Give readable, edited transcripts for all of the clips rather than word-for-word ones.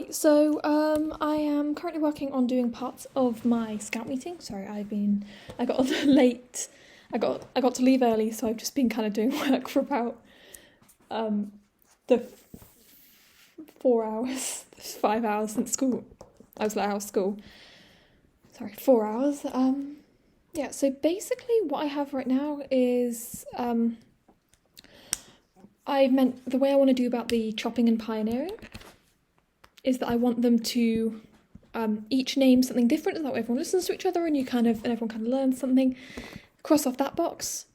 Right, so I am currently working on doing parts of my scout meeting. Sorry, I got late. I got to leave early, so I've just been kind of doing work for about the 4 hours, 5 hours since school. I was let out of school. Sorry, 4 hours. Yeah. So basically, what I have right now is the way I want to do about the chopping and pioneering is that I want them to each name something different, so that way everyone listens to each other and everyone kind of learns something. Cross off that box.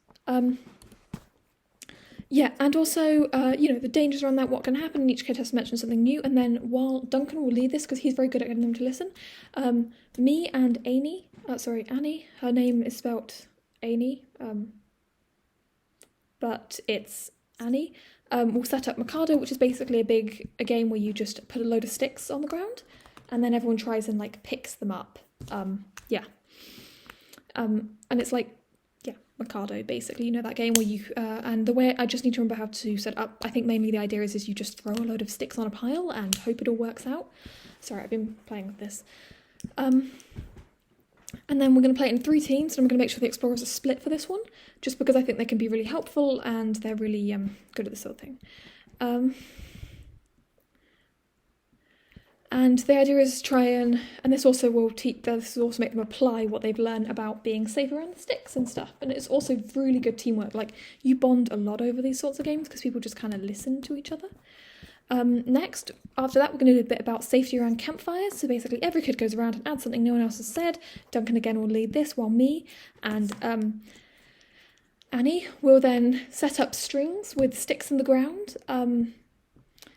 Yeah, and also, the dangers around that, what can happen, and each kid has to mention something new, and then while Duncan will lead this, because he's very good at getting them to listen, me and Annie, her name is spelt Annie, but it's Annie, we'll set up Mikado, which is basically a game where you just put a load of sticks on the ground, and then everyone tries and, picks them up, and it's Mikado, basically, that game where you, and the way, I just need to remember how to set up, I think mainly the idea is you just throw a load of sticks on a pile and hope it all works out. Sorry, I've been playing with this. And then we're going to play it in 3 teams, and I'm going to make sure the explorers are split for this one, just because I think they can be really helpful, and they're really good at this sort of thing. And the idea is try and this also make them apply what they've learned about being safe around the sticks and stuff. And it's also really good teamwork. You bond a lot over these sorts of games because people just kind of listen to each other. Next, after that, we're going to do a bit about safety around campfires. So basically every kid goes around and adds something no one else has said. Duncan again will lead this, while me and Annie will then set up strings with sticks in the ground.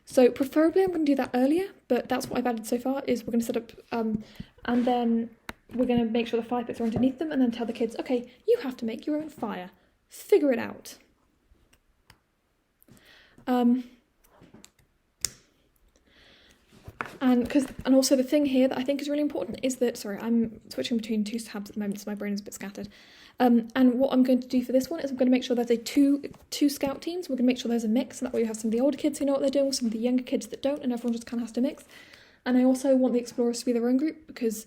So preferably I'm going to do that earlier, but that's what I've added so far, is we're going to set up, and then we're going to make sure the fire pits are underneath them, and then tell the kids, okay, you have to make your own fire. Figure it out. And also the thing here that I think is really important is that, sorry, I'm switching between 2 tabs at the moment, so my brain is a bit scattered. And what I'm going to do for this one is I'm going to make sure there's two scout teams. We're going to make sure there's a mix, and that way you have some of the older kids who know what they're doing, some of the younger kids that don't, and everyone just kind of has to mix. And I also want the explorers to be their own group, because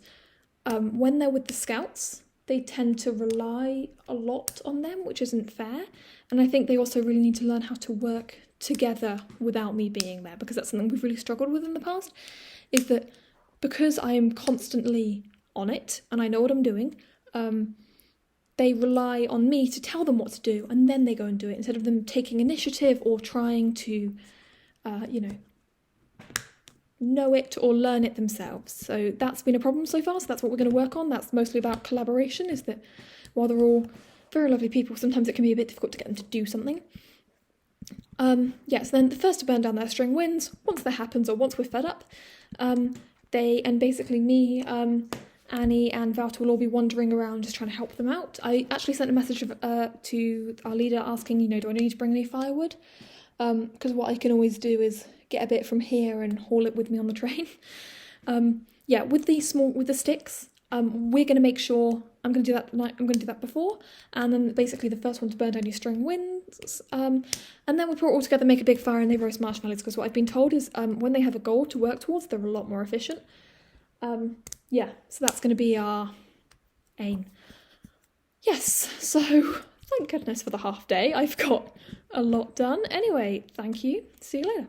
when they're with the scouts, they tend to rely a lot on them, which isn't fair. And I think they also really need to learn how to work together without me being there, because that's something we've really struggled with in the past, is that because I am constantly on it and I know what I'm doing, they rely on me to tell them what to do, and then they go and do it, instead of them taking initiative or trying to, know it or learn it themselves. So that's been a problem so far, so that's what we're going to work on. That's mostly about collaboration, is that while they're all very lovely people, sometimes it can be a bit difficult to get them to do something. So then the first to burn down their string wins. Once that happens, or once we're fed up, basically me, Annie and Wouter will all be wandering around just trying to help them out. I actually sent a message to our leader asking, do I need to bring any firewood? Because what I can always do is get a bit from here and haul it with me on the train. With the sticks, we're going to make sure, I'm going to do that before, and then basically the first one to burn down your string wins, and then we put it all together, make a big fire, and they roast marshmallows, because what I've been told is when they have a goal to work towards, they're a lot more efficient. So that's going to be our aim. Yes, so thank goodness for the half day. I've got a lot done. Anyway, thank you. See you later.